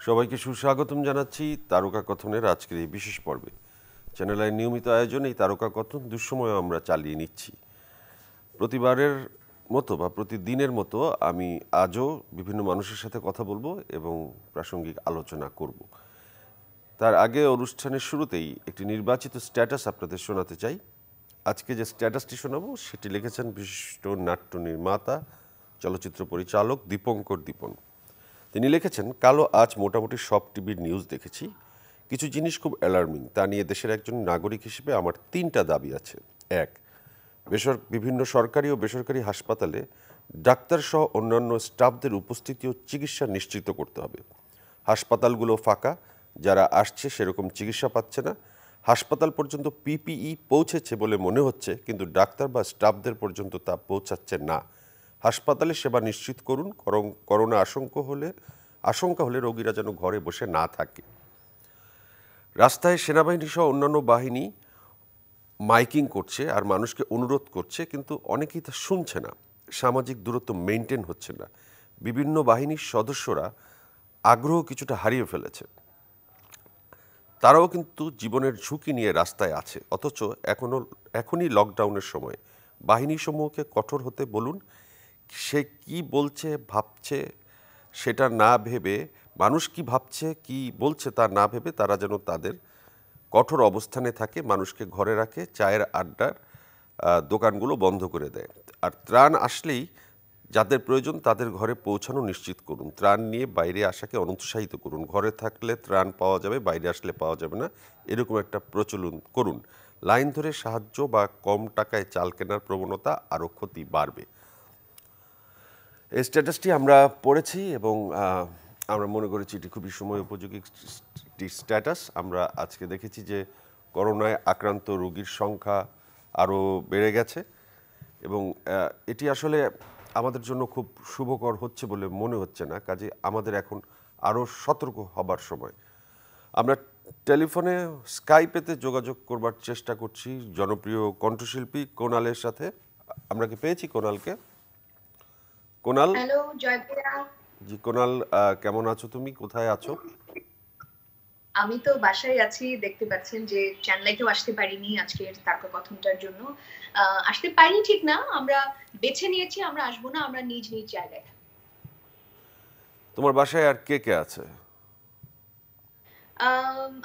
সবাইকে সুস্বাগতম জানাচ্ছি তারকা কথনের আজকের এই বিশেষ পর্বে। চ্যানেল আইয়ের নিয়মিত আয়োজনে এই তারকা কথন দুঃসময় আমরা চালিয়ে নিচ্ছি। প্রতিবারের মতো বা প্রতিদিনের মতো আমি আজও বিভিন্ন মানুষের সাথে কথা বলবো এবং প্রাসঙ্গিক আলোচনা করব। তার আগে অনুষ্ঠানের শুরুতেই একটি নির্বাচিত স্ট্যাটাস আপনাদের শোনাতে চাই। আজকে যে স্ট্যাটাসটি শোনাবো সেটি লিখেছেন বিশিষ্ট নাট্য নির্মাতা, চলচ্চিত্র পরিচালক দীপঙ্কর দীপন। তিনি লিখেছেন, কালো আজ মোটামুটি সব টিভির নিউজ দেখেছি। কিছু জিনিস খুব অ্যালার্মিং। তা নিয়ে দেশের একজন নাগরিক হিসেবে আমার 3টা দাবি আছে। এক, বিভিন্ন সরকারি ও বেসরকারি হাসপাতালে ডাক্তারসহ অন্যান্য স্টাফদের উপস্থিতি ও চিকিৎসা নিশ্চিত করতে হবে। হাসপাতালগুলো ফাঁকা, যারা আসছে সেরকম চিকিৎসা পাচ্ছে না। হাসপাতাল পর্যন্ত পিপিই পৌঁছেছে বলে মনে হচ্ছে, কিন্তু ডাক্তার বা স্টাফদের পর্যন্ত তা পৌঁছাচ্ছে না। হাসপাতালে সেবা নিশ্চিত করুন, করোনা আশঙ্কা হলে রোগীরা যেন ঘরে বসে না থাকে। রাস্তায় সেনাবাহিনী সহ অন্যান্য বাহিনী মাইকিং করছে আর মানুষকে অনুরোধ করছে, কিন্তু অনেকেই তা শুনছে না। সামাজিক দূরত্ব মেনটেন হচ্ছে না। বিভিন্ন বাহিনীর সদস্যরা আগ্রহ কিছুটা হারিয়ে ফেলেছে। তারাও কিন্তু জীবনের ঝুঁকি নিয়ে রাস্তায় আছে, অথচ এখনই লকডাউনের সময় বাহিনীসমূহকে কঠোর হতে বলুন। সে কি বলছে ভাবছে সেটা না ভেবে, মানুষ কি ভাবছে কি বলছে তা না ভেবে তারা যেন তাদের কঠোর অবস্থানে থাকে, মানুষকে ঘরে রাখে, চায়ের আড্ডার দোকানগুলো বন্ধ করে দেয়। আর ত্রাণ আসলেই যাদের প্রয়োজন তাদের ঘরে পৌঁছানো নিশ্চিত করুন। ত্রাণ নিয়ে বাইরে আসাকে অনুৎসাহিত করুন। ঘরে থাকলে ত্রাণ পাওয়া যাবে, বাইরে আসলে পাওয়া যাবে না, এরকম একটা প্রচলন করুন। লাইন ধরে সাহায্য বা কম টাকায় চাল কেনার প্রবণতা আরও ক্ষতি বাড়বে। এই স্ট্যাটাসটি আমরা পড়েছি এবং আমরা মনে করেছি এটি খুবই সময় উপযোগী একটি স্ট্যাটাস। আমরা আজকে দেখেছি যে করোনায় আক্রান্ত রোগীর সংখ্যা আরও বেড়ে গেছে এবং এটি আসলে আমাদের জন্য খুব শুভকর হচ্ছে বলে মনে হচ্ছে না। কাজে আমাদের এখন আরও সতর্ক হবার সময়। আমরা টেলিফোনে স্কাইপেতে যোগাযোগ করবার চেষ্টা করছি জনপ্রিয় কণ্ঠশিল্পী কোনালের সাথে। আমরা কি পেয়েছি কোনালকে? কোনাল, হ্যালো জয় ভাইয়া। জি কোনাল, কেমন আছো তুমি? কোথায় আছো? আমি তো বাসায় আছি, দেখতে পাচ্ছেন যে চ্যানেলেও আসতে পারিনি আজকের তারকা কথনটার জন্য। আসতে পারিনি ঠিক না, আমরা বেছে নিয়েছি আমরা আসবো না, আমরা নিজ নিজ জায়গায়। তোমার বাসায় আর কে কে আছে?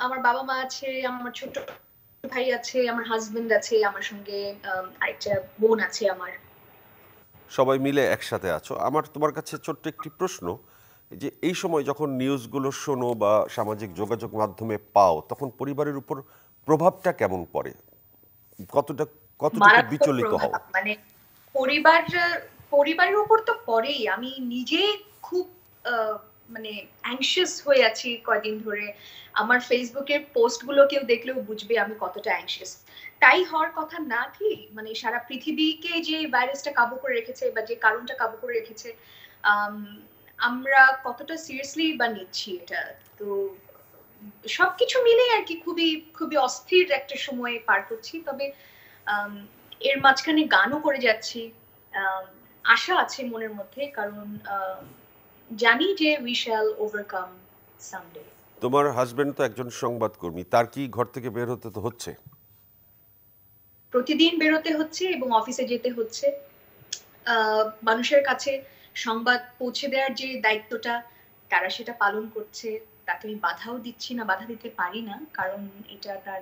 আমার বাবা মা আছে, আমার ছোট ভাই আছে, আমার হাজবেন্ড আছে, আমার সঙ্গে আরেকটা বোন আছে আমার। সবাই মিলে একসাথে আছো। আমার তোমার কাছে ছোট্ট একটি প্রশ্ন, যে এই সময় যখন নিউজগুলো শোনো বা সামাজিক যোগাযোগ মাধ্যমে পাও, তখন পরিবারের উপর প্রভাবটা কেমন পড়ে? কতটা কতটুকু মারাত্মক বিচলিত হও? প্রভাব, মানে পরিবার পরিবারের উপর তো পড়েই। আমি নিজে খুব মানে অ্যাংশিয়াস হয়ে আছি কয়দিন ধরে। আমার ফেসবুকের পোস্ট গুলো কেউ দেখলেও বুঝবে আমি কতটা অ্যাংশিয়াস। তাই হওয়ার কথা না কি, মানে সারা পৃথিবীকে যে ভাইরাসটা কাবু করে রেখেছে বা যে কারণটা কাবু করে রেখেছে, আম, আমরা কতটা সিরিয়াসলি বা নিচ্ছি এটা। তো সবকিছু মিলে আর কি খুবই খুবই অস্থির একটা সময় পার করছি। তবে আম, এর মাঝখানে গানও করে যাচ্ছি। আম, আশা আছে মনের মধ্যে, কারণ জানি যে উই শ্যাল ওভারকাম সামডে। তোমার হাজবেন্ড তো একজন সংবাদকর্মী, তার কি ঘর থেকে বের হতে তো হচ্ছে? প্রতিদিন বেরোতে হচ্ছে এবং অফিসে যেতে হচ্ছে। মানুষের কাছে সংবাদ পৌঁছে দেওয়ার যে দায়িত্বটা, তারা সেটা পালন করছে। তাকে আমি বাধাও দিচ্ছি না, বাধা দিতে পারি না, কারণ এটা তার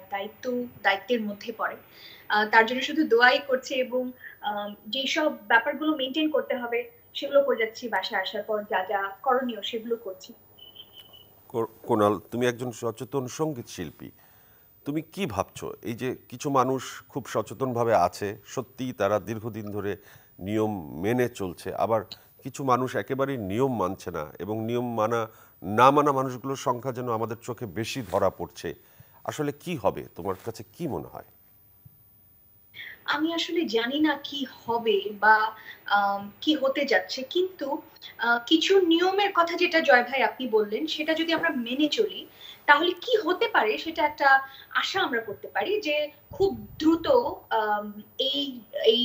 দায়িত্বের মধ্যে পড়ে। তার জন্য শুধু দোয়াই করছে এবং যেই সব ব্যাপারগুলো মেনটেন করতে হবে সেগুলো করে যাচ্ছি। বাসায় আসার পর যা যা করণীয় সেগুলো করছি। কোনাল, তুমি একজন সচেতন সঙ্গীত শিল্পী। তুমি কি ভাবছো, এই যে কিছু মানুষ খুব সচেতনভাবে আছে, সত্যিই তারা দীর্ঘদিন ধরে নিয়ম মেনে চলছে, আবার কিছু মানুষ একেবারেই নিয়ম মানছে না এবং নিয়ম না মানা মানুষগুলোর সংখ্যা যেন আমাদের চোখে বেশি ধরা পড়ছে। আসলে কি হবে, তোমার কাছে কি মনে হয়? আমি আসলে জানি না কি হবে বা কি হতে যাচ্ছে, কিন্তু কিছু নিয়মের কথা যেটা জয় ভাই আপনি বললেন, সেটা যদি আমরা মেনে চলি তাহলে কি হতে পারে সেটা একটা আশা আমরা করতে পারি যে খুব দ্রুত আম, এই এই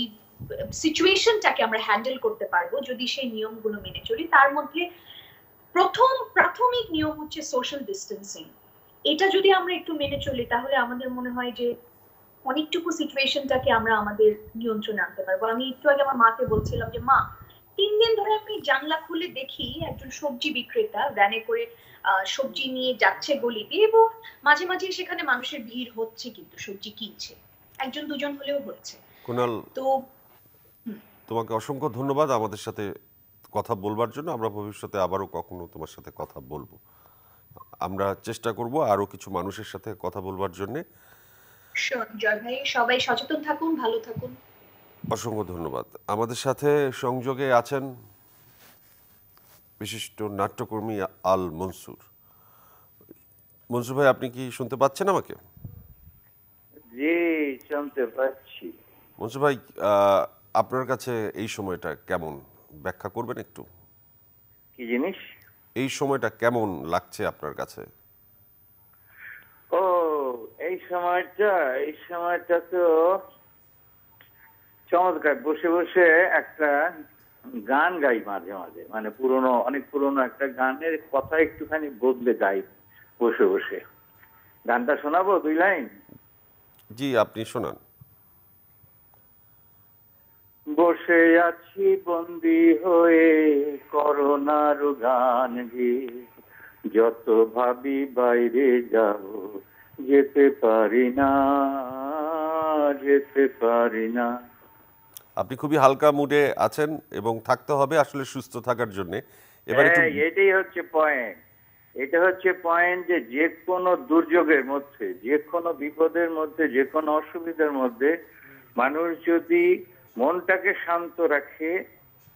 সিচুয়েশনটাকে আমরা হ্যান্ডেল করতে পারবো যদি সেই নিয়মগুলো মেনে চলি। তার মধ্যে প্রাথমিক নিয়ম হচ্ছে সোশ্যাল ডিস্টেন্সিং। এটা যদি আমরা একটু মেনে চলি তাহলে আমাদের মনে হয় যে অনেকটুকু সিচুয়েশনটাকে আমরা আমাদের নিয়ন্ত্রণে আনতে পারবো। আমি একটু আগে আমার মাকে বলছিলাম যে মা, 3 দিন ধরে আমি জানলা খুলে দেখি একজন সবজি বিক্রেতা ভ্যানে করে সবজি নিয়ে যাচ্ছে গলি দিয়ে, এবং মাঝে মাঝে সেখানে মানুষের ভিড় হচ্ছে, কিন্তু সবজি কিনছে, একজন দুজন হলেও হচ্ছে। কুনাল, তো তোমাকে অসংখ্য ধন্যবাদ আমাদের সাথে কথা বলবার জন্য। আমরা ভবিষ্যতে আবারও কখনো তোমার সাথে কথা বলবো। আমরা চেষ্টা করব আরও কিছু মানুষের সাথে কথা বলবার জন্যে। জয় ভাই, সবাই সচেতন থাকুন, ভালো থাকুন। অসংখ্য ধন্যবাদ। আমাদের সাথে সংযোগে আছেন বিশিষ্ট নাট্যকর্মী আল মনসুর। মনসুর ভাই, আপনি কি শুনতে পাচ্ছেন আমাকে? জি, শুনতে পাচ্ছি। মনসুর ভাই, আপনার কাছে এই সময়টা কেমন, ব্যাখ্যা করবেন একটু? কি জিনিস? এই সময়টা কেমন লাগছে আপনার কাছে? ও, এই সময়টা তো চমৎকার। বসে বসে একটা গান গাই মাঝে মাঝে, মানে অনেক পুরনো একটা গানের কথা একটুখানি বদলে গাই বসে বসে। গানটা শোনাবো 2 লাইন? জি, আপনি শোনান। বসে আছি বন্দি হয়ে করোনার গান গেয়ে, যত ভাবি বাইরে যাব যেতে পারি না, যেতে পারি না। আপনি খুবই হালকা মুডে আছেন এবং থাকতে হবে আসলে সুস্থ থাকার জন্য। এবার একটু এটাই হচ্ছে পয়েন্ট। এটা হচ্ছে পয়েন্ট যে যে কোনো দুর্যোগের মধ্যে, যে কোনো বিপদের মধ্যে, যে কোনো অসুবিধার মধ্যে মানুষ যদি মনটাকে শান্ত রাখে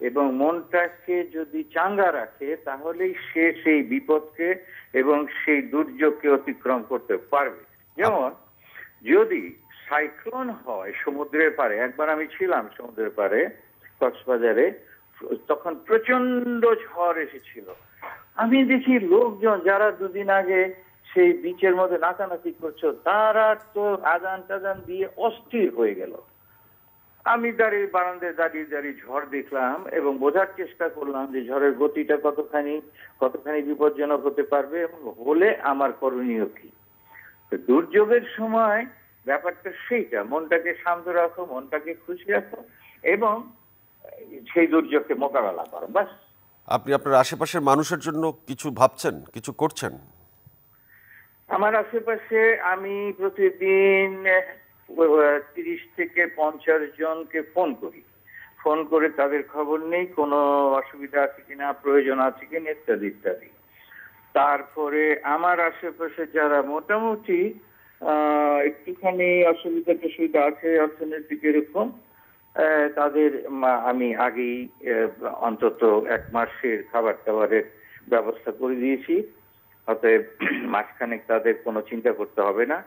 এবং মনটাকে যদি চাঙ্গা রাখে, তাহলেই সে সেই বিপদকে এবং সেই দুর্যোগকে অতিক্রম করতে পারবে। যেমন যদি সাইক্লোন হয় সমুদ্রের পাড়ে, একবার আমি ছিলাম সমুদ্রের পাড়ে কক্সবাজারে, তখন প্রচন্ড ঝড় এসেছিল। আমি দেখি লোকজন যারা 2 দিন আগে সেই বিচের মধ্যে নাচানাচি করছো, তারা তো আজান টাজান দিয়ে অস্থির হয়ে গেল। আমি বারান্দায় দাঁড়িয়ে ঝড় দেখলাম এবং বোঝার চেষ্টা করলাম যে ঝড়ের গতিটা কতখানি বিপজ্জনক হতে পারবে এবং হলে আমার করণীয় কি। দুর্যোগের সময় ব্যাপারটা সেইটা, মনটাকে শান্ত রাখো, মনটাকে খুশি রাখো এবং সেই দুর্যোগকে মোকাবেলা করো, বাস। আপনি আপনার আশেপাশের মানুষের জন্য কিছু ভাবছেন, কিছু করছেন? আমার আশেপাশে আমি প্রতিদিন 30 থেকে 50 জনকে ফোন করে তাদের খবর নেই, কোনো অসুবিধা আছে কিনা, প্রয়োজন আছে কিনা, ইত্যাদি ইত্যাদি। তারপরে আমার আশেপাশে যারা মোটামুটি একটুখানি অসুবিধা আছে অর্থনৈতিক এরকম, তাদের আমি আগেই অন্তত 1 মাসের খাবার দাবারের ব্যবস্থা করে দিয়েছি। অতএব মাসখানেক তাদের কোনো চিন্তা করতে হবে না,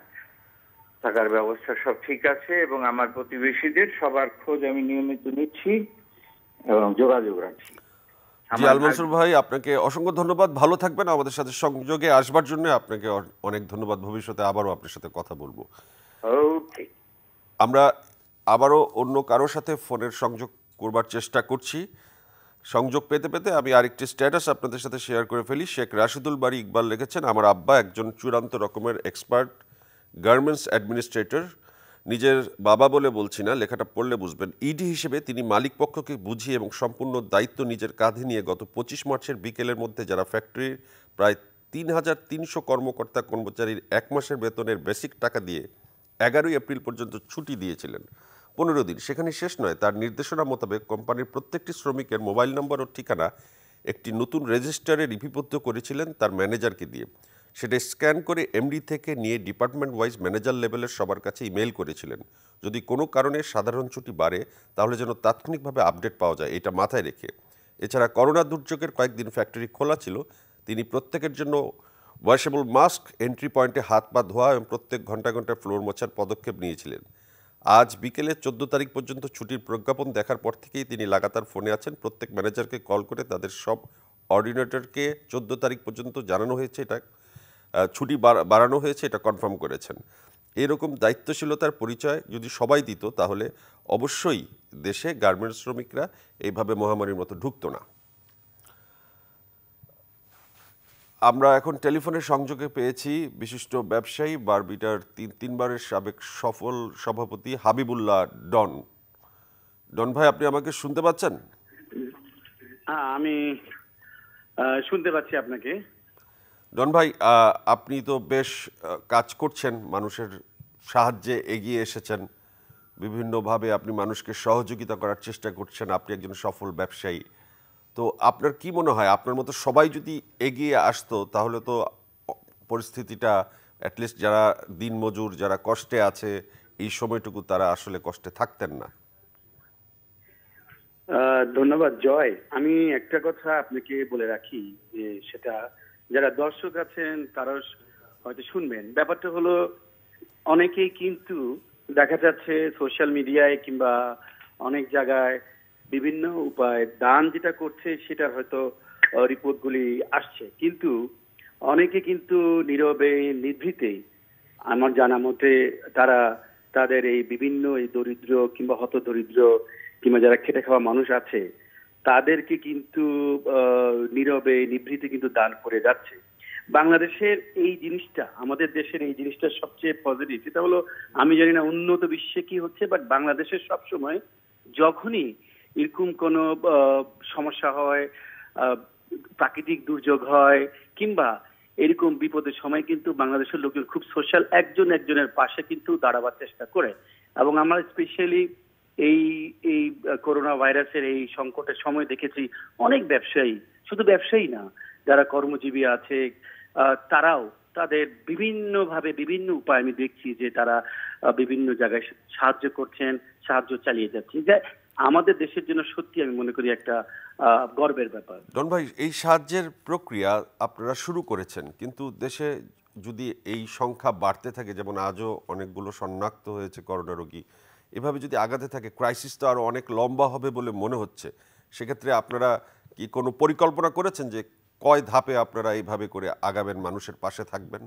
থাকার ব্যবস্থা সব ঠিক আছে। এবং আমার প্রতিবেশীদের সবার খোঁজ আমি নিয়মিত নিচ্ছি এবং যোগাযোগ রাখছি। জি, আল মনসুর ভাই, আপনাকে অসংখ্য ধন্যবাদ। ভালো থাকবেন। আমাদের সাথে সংযোগে আসবার জন্য আপনাকে অনেক ধন্যবাদ। ভবিষ্যতে আবারও আপনার সাথে কথা বলবো। ওকে। আমরা আবারও অন্য কারোর সাথে ফোনের সংযোগ করবার চেষ্টা করছি। সংযোগ পেতে পেতে আমি আরেকটি স্ট্যাটাস আপনাদের সাথে শেয়ার করে ফেলি। শেখ রাশিদুল বারী ইকবাল লিখেছেন, আমার আব্বা একজন চূড়ান্ত রকমের এক্সপার্ট গার্মেন্টস অ্যাডমিনিস্ট্রেটর। নিজের বাবা বলে বলছি না, লেখাটা পড়লে বুঝবেন। ইডি হিসেবে তিনি মালিক পক্ষকে বুঝিয়ে এবং সম্পূর্ণ দায়িত্ব নিজের কাঁধে নিয়ে গত 25 মার্চের বিকেলের মধ্যে যারা ফ্যাক্টরির প্রায় 3300 কর্মকর্তা কর্মচারীর 1 মাসের বেতনের বেসিক টাকা দিয়ে 11 এপ্রিল পর্যন্ত ছুটি দিয়েছিলেন 15 দিন। সেখানে শেষ নয়, তার নির্দেশনা মোতাবেক কোম্পানির প্রত্যেকটি শ্রমিকের মোবাইল নম্বর ও ঠিকানা একটি নতুন রেজিস্টারে লিপিবদ্ধ করেছিলেন তার ম্যানেজারকে দিয়ে। সেটা স্ক্যান করে এমডি থেকে নিয়ে ডিপার্টমেন্ট ওয়াইজ ম্যানেজার লেভেলের সবার কাছে ইমেল করেছিলেন। যদি কোনো কারণে সাধারণ ছুটি বাড়ে তাহলে যেন তাৎক্ষণিকভাবে আপডেট পাওয়া যায়, এটা মাথায় রেখে। এছাড়া করোনা দুর্যোগের কয়েকদিন ফ্যাক্টরি খোলা ছিল। তিনি প্রত্যেকের জন্য ওয়াশেবল মাস্ক, এন্ট্রি পয়েন্টে হাত পা ধোয়া এবং প্রত্যেক ঘন্টায় ফ্লোর মোছার পদক্ষেপ নিয়েছিলেন। আজ বিকেলে 14 তারিখ পর্যন্ত ছুটির প্রজ্ঞাপন দেখার পর থেকেই তিনি লাগাতার ফোনে আছেন। প্রত্যেক ম্যানেজারকে কল করে তাদের সব অর্ডিনেটরকে 14 তারিখ পর্যন্ত জানানো হয়েছে, এটা ছুটি বাড়ানো হয়েছে, এটা কনফার্ম করেছেন। এরকম দায়িত্বশীলতার পরিচয় যদি সবাই দিত তাহলে অবশ্যই দেশে গার্মেন্টস শ্রমিকরা এইভাবে মহামারীর মতো ঢুকতো না। আমরা এখন টেলিফোনের সংযোগে পেয়েছি বিশিষ্ট ব্যবসায়ী বারবিটার তিনবারের সাবেক সফল সভাপতি হাবিবুল্লাহ ডন। ডন ভাই, আপনি আমাকে শুনতে পাচ্ছেন? আমি শুনতে পাচ্ছি আপনাকে। ডন ভাই, আপনি তো বেশ কাজ করছেন, মানুষের সাহায্যে এগিয়ে এসেছেন, বিভিন্নভাবে আপনি মানুষকে সহযোগিতা করার চেষ্টা করছেন, আপনি একজন সফল ব্যবসায়ী। তো আপনার কি মনে হয়, আপনার মতো সবাই যদি এগিয়ে আসতো তাহলে তো পরিস্থিতিটা অ্যাটলিস্ট যারা দিনমজুর, যারা কষ্টে আছে এই সময়টুকু তারা আসলে কষ্টে থাকতেন না? ধন্যবাদ জয়। আমি একটা কথা আপনাকে বলে রাখি যে সেটা যারা দর্শক আছেন তারা হয়তো শুনবেন। ব্যাপারটা হলো অনেকেই কিন্তু দেখা যাচ্ছে সোশ্যাল মিডিয়ায় কিংবা অনেক জায়গায় বিভিন্ন উপায়ে দান যেটা করছে সেটার হয়তো রিপোর্টগুলি আসছে, কিন্তু অনেকে কিন্তু নীরবে নিভৃতে আমার জানা মতে তারা তাদের এই বিভিন্ন এই দরিদ্র কিংবা হতদরিদ্র কিংবা যারা খেটে খাওয়া মানুষ আছে তাদেরকে কিন্তু নীরবে নিভৃতে কিন্তু দান করে যাচ্ছে। বাংলাদেশের এই জিনিসটা, আমাদের দেশের এই জিনিসটা সবচেয়ে পজিটিভ। সেটা হলো, আমি জানি না উন্নত বিশ্বে কি হচ্ছে, বাট বাংলাদেশের সবসময় যখনই এরকম কোনো সমস্যা হয়, প্রাকৃতিক দুর্যোগ হয় কিংবা এরকম বিপদের সময় কিন্তু বাংলাদেশের লোকজন খুব সোশ্যাল, একজন একজনের পাশে কিন্তু দাঁড়াবার চেষ্টা করে। এবং আমরা স্পেশালি এই এই করোনা ভাইরাসের এই সংকটের সময় দেখেছি অনেক ব্যবসায়ী, শুধু ব্যবসায়ী না, যারা কর্মজীবী আছে তারাও তাদের বিভিন্নভাবে বিভিন্ন উপায় আমি দেখছি যে তারা বিভিন্ন জায়গায় সাহায্য করছেন, সাহায্য চালিয়ে যাচ্ছেন, যে আমাদের দেশের জন্য সত্যি আমি মনে করি একটা গর্বের ব্যাপার। ডন ভাই, এই সাহায্যের প্রক্রিয়া আপনারা শুরু করেছেন, কিন্তু দেশে যদি এই সংখ্যা বাড়তে থাকে, যেমন আজও অনেকগুলো শনাক্ত হয়েছে করোনা রোগী, এভাবে যদি আগাতে থাকে ক্রাইসিস তো আরও অনেক লম্বা হবে বলে মনে হচ্ছে। সেক্ষেত্রে আপনারা কি কোনো পরিকল্পনা করেছেন যে কয় ধাপে আপনারা এইভাবে করে আগাবেন, মানুষের পাশে থাকবেন?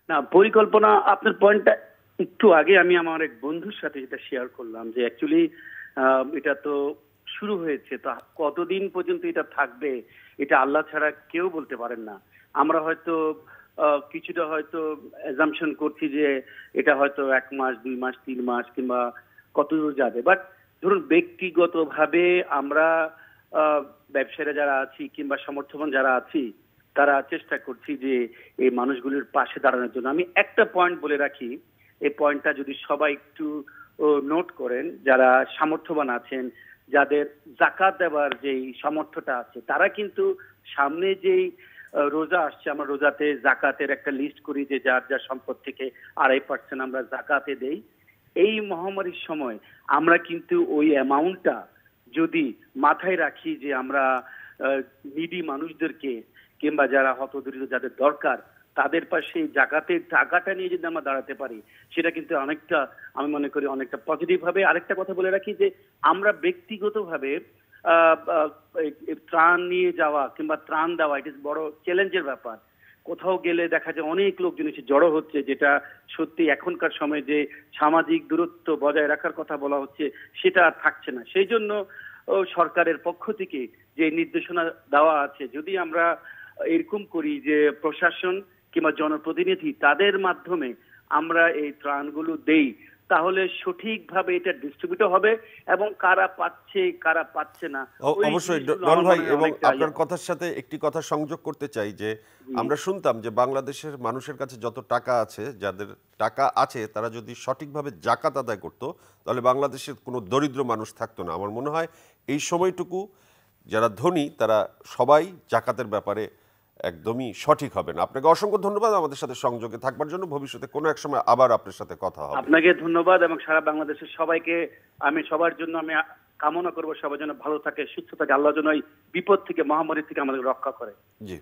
না, পরিকল্পনা, আপনার পয়েন্টটা একটু আগে আমি আমার এক বন্ধুর সাথে যেটা শেয়ার করলাম যে অ্যাকচুয়ালি এটা তো শুরু হয়েছে, তো কতদিন পর্যন্ত এটা থাকবে এটা আল্লাহ ছাড়া কেউ বলতে পারেন না। আমরা হয়তো কিছুটা হয়তো অ্যাজাম্পশন করছি যে এটা হয়তো 1 মাস 2 মাস 3 মাস কিংবা কতদূর যাবে, বাট ধরুন ব্যক্তিগতভাবে আমরা ব্যবসায়ীরা যারা আছি কিংবা সমর্থবান যারা আছি তারা চেষ্টা করছি যে এই মানুষগুলির পাশে দাঁড়ানোর জন্য। আমি একটা পয়েন্ট বলে রাখি, এই পয়েন্টটা যদি সবাই একটু নোট করেন, যারা সামর্থ্যবান আছেন, যাদের জাকাত দেওয়ার যেই সামর্থ্যটা আছে, তারা কিন্তু সামনে যেই রোজা আসছে, আমরা রোজাতে জাকাতের একটা লিস্ট করি যে যার যার সম্পদ থেকে 2.5% আমরা জাকাতে দেই। এই মহামারীর সময় আমরা কিন্তু ওই অ্যামাউন্টটা যদি মাথায় রাখি যে আমরা নিডি মানুষদেরকে কিংবা যারা হতদরিদ্র যাদের দরকার তাদের পাশে জাকাতের টাকাটা নিয়ে যদি আমরা দাঁড়াতে পারি, সেটা কিন্তু অনেকটা, আমি মনে করি অনেকটা পজিটিভ হবে। আরেকটা কথা বলে রাখি যে আমরা ব্যক্তিগতভাবে ত্রাণ নিয়ে যাওয়া কিংবা ত্রাণ দেওয়া, ইট ইজ বড় চ্যালেঞ্জের ব্যাপার। কোথাও গেলে দেখা যায় অনেক লোকজন এসে জড়ো হচ্ছে, যেটা সত্যি এখনকার সময় যে সামাজিক দূরত্ব বজায় রাখার কথা বলা হচ্ছে সেটা আর থাকছে না। সেই জন্য সরকারের পক্ষ থেকে যে নির্দেশনা দেওয়া আছে, যদি আমরা এরকম করি যে প্রশাসন কিংবা জনপ্রতিনিধি তাদের মাধ্যমে আমরা এই ত্রাণগুলো দেই, তাহলে সঠিকভাবে এটা ডিস্ট্রিবিউট হবে এবং কারা পাচ্ছে কারা পাচ্ছে না। অবশ্যই ডন ভাই, এবং আপনার কথার সাথে একটি কথা সংযোগ করতে চাই যে আমরা শুনতাম যে বাংলাদেশের মানুষের কাছে যত টাকা আছে, যাদের টাকা আছে তারা যদি সঠিকভাবে জাকাত আদায় করতো তাহলে বাংলাদেশের কোনো দরিদ্র মানুষ থাকতো না। আমার মনে হয় এই সময়টুকু যারা ধনী তারা সবাই জাকাতের ব্যাপারে একদমই সঠিক হবেন। আপনাকে অসংখ্য ধন্যবাদ আমাদের সাথে সংযোগে থাকবার জন্য। ভবিষ্যতে কোনো এক সময় আবার আপনার সাথে কথা হবে। আপনাকে ধন্যবাদ, এবং সারা বাংলাদেশের সবাইকে আমি সবার জন্য আমি কামনা করবো সবার জন্য ভালো থাকে, সুস্থ থাকে, আল্লাহ যেন এই বিপদ থেকে, মহামারী থেকে আমাদের রক্ষা করে। জি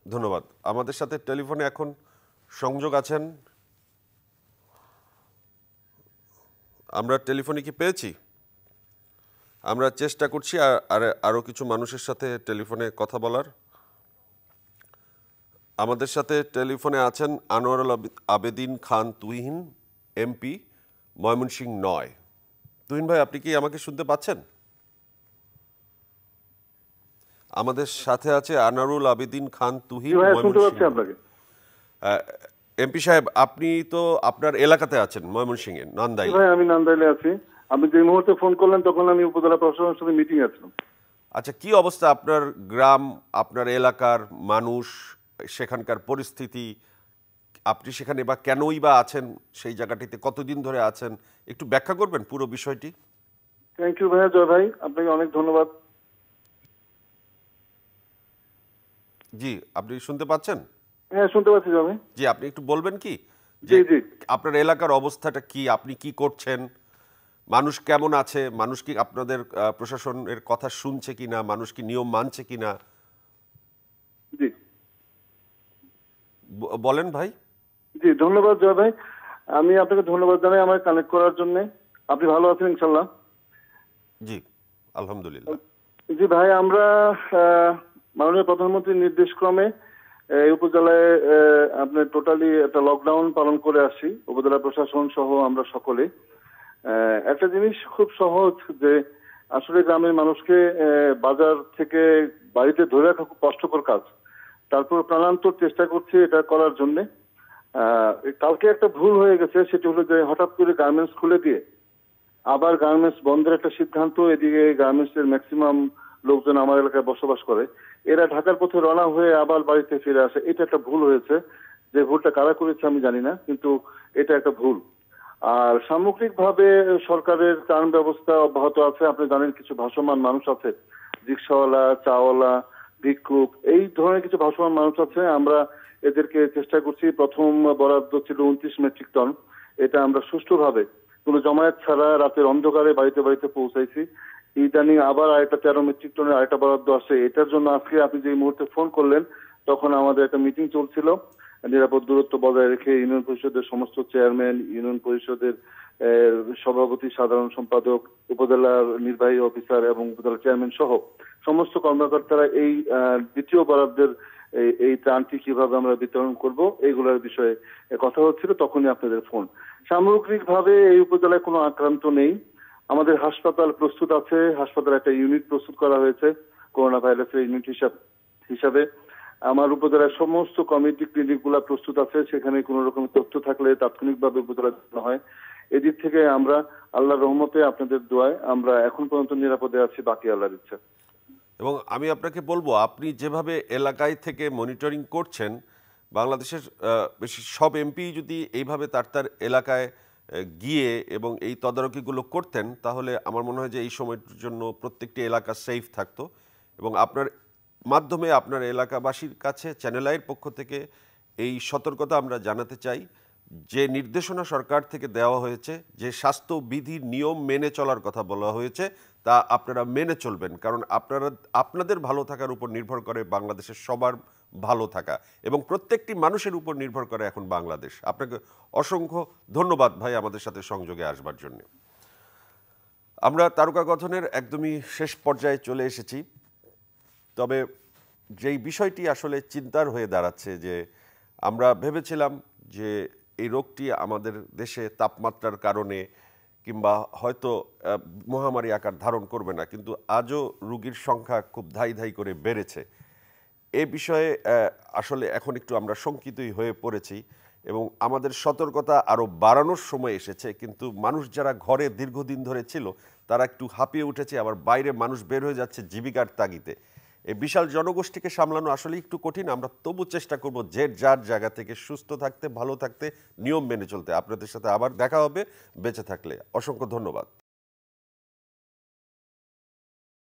ধন্যবাদ। আমাদের সাথে টেলিফোনে এখন সংযোগ আছেন, আমরা টেলিফোনে কি পেয়েছি? আমরা চেষ্টা করছি আরও কিছু মানুষের সাথে টেলিফোনে কথা বলার। আমাদের সাথে টেলিফোনে আছেন আনোয়ারুল আবেদিন খান তুহিন, এমপি, ময়মনসিংহ ৯। তুহিন ভাই, আপনি কি আমাকে শুনতে পাচ্ছেন? আমাদের সাথে আছে আনারুল আবেদিন খান তুহিন, জি ভাই, শুনতে পাচ্ছি ময়মনসিংহ। আপনাকে। এমপি সাহেব, আপনি তো আপনার এলাকাতে আছেন, ময়মনসিংহে জি নান্দাইল। ভাই, আমি নান্দাইলে আছি। আপনি যে মুহূর্তে ফোন করলেন তখন আমি উপজেলা প্রশাসনের সাথে মিটিং আছিলাম। আচ্ছা, কি অবস্থা আপনার গ্রাম, আপনার এলাকার মানুষ, সেখানকার পরিস্থিতি? আপনি সেখানে বা কেনই বা আছেন, সেই জায়গাটিতে কতদিন ধরে আছেন, একটু ব্যাখ্যা করবেন পুরো বিষয়টি? থ্যাংক ইউ ভাইয়া, জয় ভাই, আপনাকে অনেক ধন্যবাদ। জি, আপনি শুনতে পাচ্ছেন? হ্যাঁ, শুনতে পাচ্ছি জয় ভাই। জি, আপনি একটু বলবেন কি জি যে জি। আপনার এলাকার অবস্থাটা কি, আপনি কি করছেন, মানুষ কেমন আছে, মানুষ কি আপনাদের প্রশাসনের কথা শুনছে কিনা, মানুষ কি নিয়ম মানছে কিনা, জি বলেন ভাই। জি, ধন্যবাদ জয় ভাই। আমি আপনাকে ধন্যবাদ জানাই আমায় কানেক্ট করার জন্য। আপনি ভালো আছেন ইনশাল্লাহ? জি, আলহামদুলিল্লাহ। জি ভাই, আমরা মাননীয় প্রধানমন্ত্রীর নির্দেশক্রমে এই উপজেলায় আপনার টোটালি একটা লকডাউন পালন করে আসি, উপজেলা প্রশাসন সহ আমরা সকলে। একটা জিনিস খুব সহজ, যে আসলে গ্রামের মানুষকে বাজার থেকে বাড়িতে ধরে রাখা খুব কষ্টকর কাজ। তারপর প্রাণান্তর চেষ্টা করছি এটা করার জন্য। কালকে একটা ভুল হয়ে গেছে, সেটি হলো যে হঠাৎ করে গার্মেন্টস খুলে দিয়ে আবার গার্মেন্টস বন্ধের একটা সিদ্ধান্ত। এদিকে গার্মেন্টস এর ম্যাক্সিমাম লোকজন আমার এলাকায় বসবাস করে, এরা ঢাকার পথে রওনা হয়ে আবার বাড়িতে ফিরে আসে। এটা একটা ভুল হয়েছে, যে ভুলটা কারা করেছে আমি জানি না, কিন্তু এটা একটা ভুল। আর সামগ্রিকভাবে সরকারের ত্রাণ ব্যবস্থা অব্যাহত আছে। আপনি জানেন কিছু ভাসমান মানুষ আছে, রিক্সাওয়ালা, চাওয়ালা, ভিক্ষুক, এই ধরনের কিছু ভাসমান মানুষ আছে। আমরা এদেরকে চেষ্টা করছি। প্রথম বরাদ্দ ছিল 29 মেট্রিক টন, এটা আমরা সুষ্ঠুভাবে কোনো জমায়েত ছাড়া রাতের অন্ধকারে বাড়িতে বাড়িতে পৌঁছাইছি। ইদানিং আবার আরেকটা 13 মেট্রিক টনের আরেকটা বরাদ্দ আসে। এটার জন্য আজকে আপনি যে মুহূর্তে ফোন করলেন তখন আমাদের একটা মিটিং চলছিল, নিরাপদ দূরত্ব বজায় রেখে ইউনিয়ন পরিষদের সমস্ত চেয়ারম্যান, ইউনিয়ন পরিষদের সভাপতি, সাধারণ সম্পাদক, উপজেলার নির্বাহী অফিসার এবং উপজেলা চেয়ারম্যান সহ সমস্ত কর্মকর্তারা এই দ্বিতীয় বরাদ্দের এই ত্রাণটি কিভাবে আমরা বিতরণ করব এইগুলোর বিষয়ে কথা হচ্ছিল, তখনই আপনাদের ফোন। সামগ্রিকভাবে এই উপজেলায় কোনো আক্রান্ত নেই। আমাদের হাসপাতাল প্রস্তুত আছে, হাসপাতালে একটা ইউনিট প্রস্তুত করা হয়েছে করোনা ভাইরাসের ইউনিট হিসাবে। আমার উপজেলার সমস্ত কমিউনিটি ক্লিনিক গুলা প্রস্তুত আছে, সেখানে কোনো রকম তথ্য থাকলে তাৎক্ষণিকভাবে উপজেলা জানানো হয়। এদিক থেকে আমরা আল্লাহর রহমতে, আপনাদের দোয়ায় আমরা এখন পর্যন্ত নিরাপদে আছি, বাকি আল্লাহর ইচ্ছা। এবং আমি আপনাকে বলবো, আপনি যেভাবে এলাকায় থেকে মনিটরিং করছেন, বাংলাদেশের বেশি সব এমপি যদি এইভাবে তার তার এলাকায় গিয়ে এবং এই তদারকিগুলো করতেন, তাহলে আমার মনে হয় যে এই সময়ের জন্য প্রত্যেকটি এলাকা সেফ থাকতো। এবং আপনার মাধ্যমে আপনার এলাকাবাসীর কাছে চ্যানেল আইয়ের পক্ষ থেকে এই সতর্কতা আমরা জানাতে চাই, যে নির্দেশনা সরকার থেকে দেওয়া হয়েছে, যে স্বাস্থ্যবিধির নিয়ম মেনে চলার কথা বলা হয়েছে, তা আপনারা মেনে চলবেন। কারণ আপনাদের ভালো থাকার উপর নির্ভর করে বাংলাদেশের সবার ভালো থাকা, এবং প্রত্যেকটি মানুষের উপর নির্ভর করে এখন বাংলাদেশ। আপনাকে অসংখ্য ধন্যবাদ ভাই আমাদের সাথে সংযোগে আসবার জন্য। আমরা তারকা কথনের একদমই শেষ পর্যায়ে চলে এসেছি। তবে যেই বিষয়টি আসলে চিন্তার হয়ে দাঁড়াচ্ছে, যে আমরা ভেবেছিলাম যে এই রোগটি আমাদের দেশে তাপমাত্রার কারণে কিংবা হয়তো মহামারী আকার ধারণ করবে না, কিন্তু আজও রোগীর সংখ্যা খুব ধাই ধাই করে বেড়েছে। এ বিষয়ে আসলে এখন একটু আমরা শঙ্কিতই হয়ে পড়েছি, এবং আমাদের সতর্কতা আরও বাড়ানোর সময় এসেছে। কিন্তু মানুষ যারা ঘরে দীর্ঘদিন ধরে ছিল, তারা একটু হাঁপিয়ে উঠেছে, আবার বাইরে মানুষ বের হয়ে যাচ্ছে জীবিকার তাগিদে। এই বিশাল জনগোষ্ঠীকে সামলানো আসলে একটু কঠিন। আমরা তবু চেষ্টা করব যে যার জায়গা থেকে সুস্থ থাকতে, ভালো থাকতে, নিয়ম মেনে চলতে। আপনাদের সাথে আবার দেখা হবে বেঁচে থাকলে। অসংখ্য ধন্যবাদ।